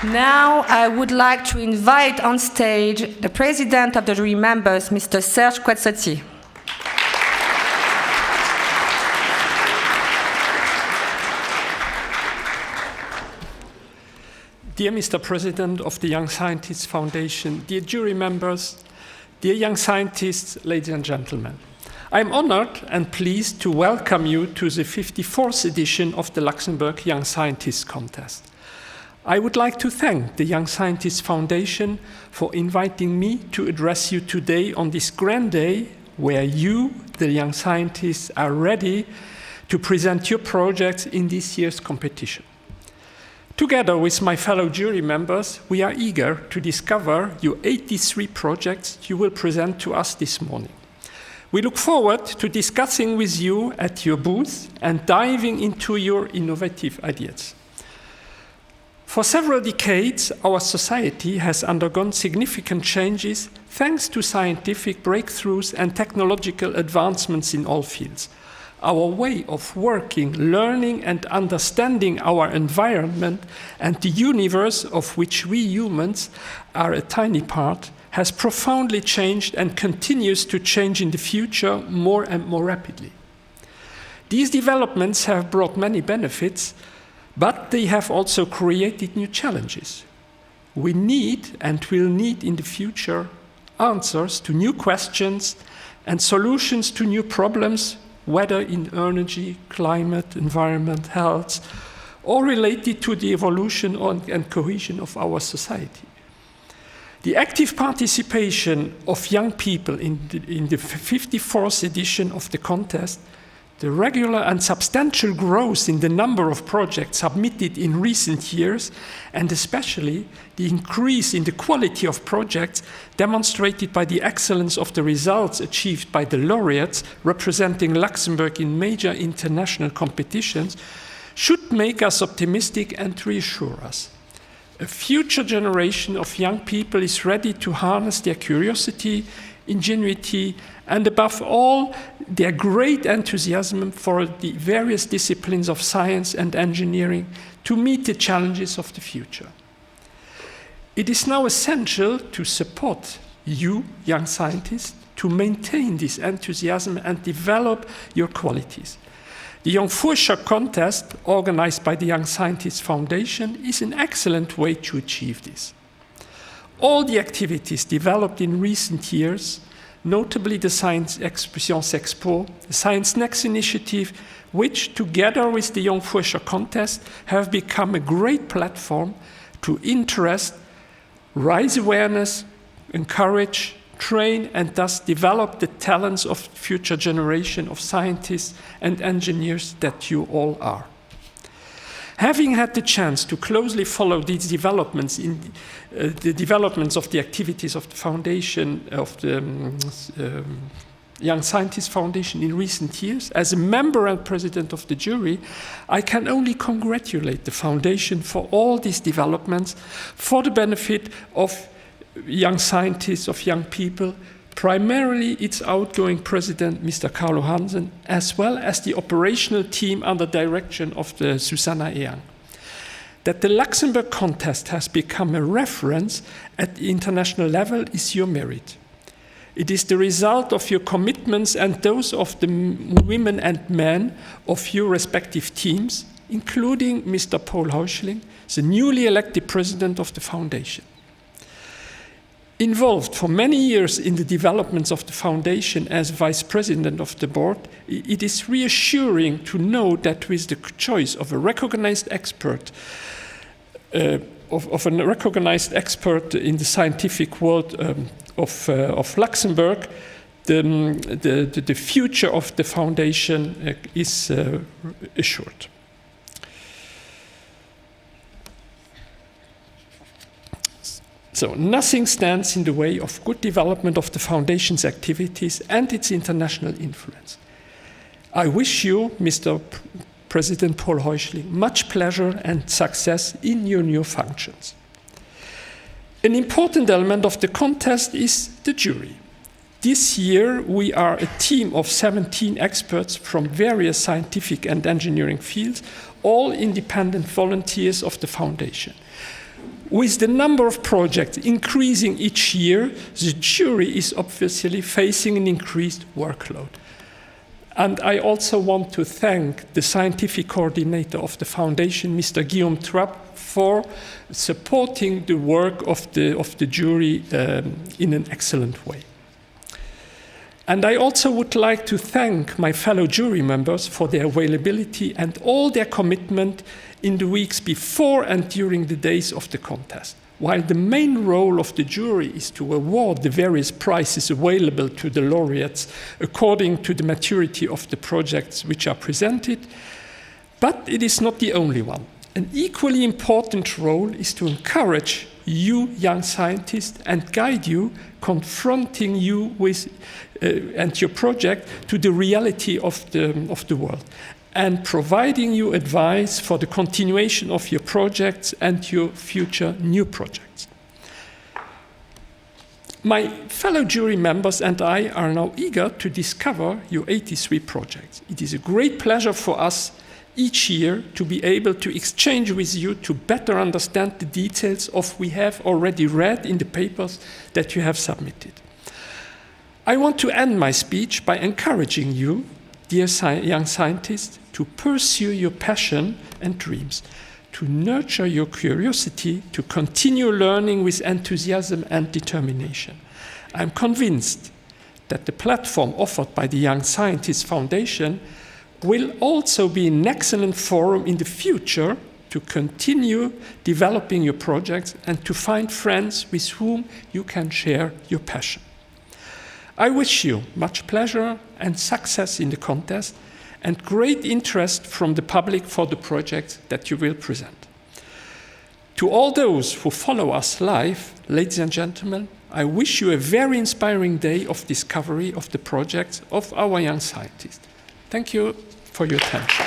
Now I would like to invite on stage the President of the jury members, Mr. Serge Quazzotti. Dear Mr. President of the Young Scientists Foundation, dear jury members, dear young scientists, ladies and gentlemen, I am honored and pleased to welcome you to the 54th edition of the Luxembourg Young Scientists Contest. I would like to thank the Young Scientists Foundation for inviting me to address you today on this grand day where you, the young scientists, are ready to present your projects in this year's competition. Together with my fellow jury members, we are eager to discover your 83 projects you will present to us this morning. We look forward to discussing with you at your booth and diving into your innovative ideas. For several decades, our society has undergone significant changes thanks to scientific breakthroughs and technological advancements in all fields. Our way of working, learning, and understanding our environment and the universe of which we humans are a tiny part has profoundly changed and continues to change in the future more and more rapidly. These developments have brought many benefits, but they have also created new challenges. We need and will need in the future answers to new questions and solutions to new problems, whether in energy, climate, environment, health, or related to the evolution and cohesion of our society. The active participation of young people in the 54th edition of the contest, the regular and substantial growth in the number of projects submitted in recent years, and especially the increase in the quality of projects demonstrated by the excellence of the results achieved by the laureates representing Luxembourg in major international competitions, should make us optimistic and reassure us. A future generation of young people is ready to harness their curiosity, ingenuity, and above all, their great enthusiasm for the various disciplines of science and engineering to meet the challenges of the future. It is now essential to support you, young scientists, to maintain this enthusiasm and develop your qualities. The Jonk Fuerscher contest, organized by the Young Scientists Foundation, is an excellent way to achieve this. All the activities developed in recent years, notably the Science Expo, the Science Next initiative, which, together with the Jonk Fuerscher contest, have become a great platform to interest, raise awareness, encourage, train, and thus develop the talents of future generation of scientists and engineers that you all are. Having had the chance to closely follow these developments in the developments of the activities of the foundation, of the Young Scientists Foundation in recent years, as a member and president of the jury, I can only congratulate the foundation for all these developments for the benefit of young scientists, of young people, primarily its outgoing president, Mr. Carlo Hansen, as well as the operational team under direction of the Susanna Eang. That the Luxembourg contest has become a reference at the international level is your merit. It is the result of your commitments and those of the women and men of your respective teams, including Mr. Paul Heuschling, the newly elected president of the foundation. Involved for many years in the developments of the foundation as vice president of the board, it is reassuring to know that with the choice of a recognized expert, of a recognized expert in the scientific world of Luxembourg, the future of the foundation is assured. So nothing stands in the way of good development of the foundation's activities and its international influence. I wish you, Mr. President Paul Heuschling, much pleasure and success in your new functions. An important element of the contest is the jury. This year, we are a team of 17 experts from various scientific and engineering fields, all independent volunteers of the foundation. With the number of projects increasing each year, the jury is obviously facing an increased workload. And I also want to thank the scientific coordinator of the foundation, Mr. Guillaume Trapp, for supporting the work of the jury in an excellent way. And I also would like to thank my fellow jury members for their availability and all their commitment in the weeks before and during the days of the contest. While the main role of the jury is to award the various prizes available to the laureates according to the maturity of the projects which are presented, but it is not the only one. An equally important role is to encourage you young scientists and guide you, confronting you with and your project to the reality of the world, and providing you advice for the continuation of your projects and your future new projects. My fellow jury members and I are now eager to discover your 83 projects. It is a great pleasure for us each year to be able to exchange with you to better understand the details of what we have already read in the papers that you have submitted. I want to end my speech by encouraging you, dear young scientists, to pursue your passion and dreams, to nurture your curiosity, to continue learning with enthusiasm and determination. I'm convinced that the platform offered by the Young Scientists Foundation will also be an excellent forum in the future to continue developing your projects and to find friends with whom you can share your passion. I wish you much pleasure and success in the contest and great interest from the public for the projects that you will present. To all those who follow us live, ladies and gentlemen, I wish you a very inspiring day of discovery of the projects of our young scientists. Thank you for your attention.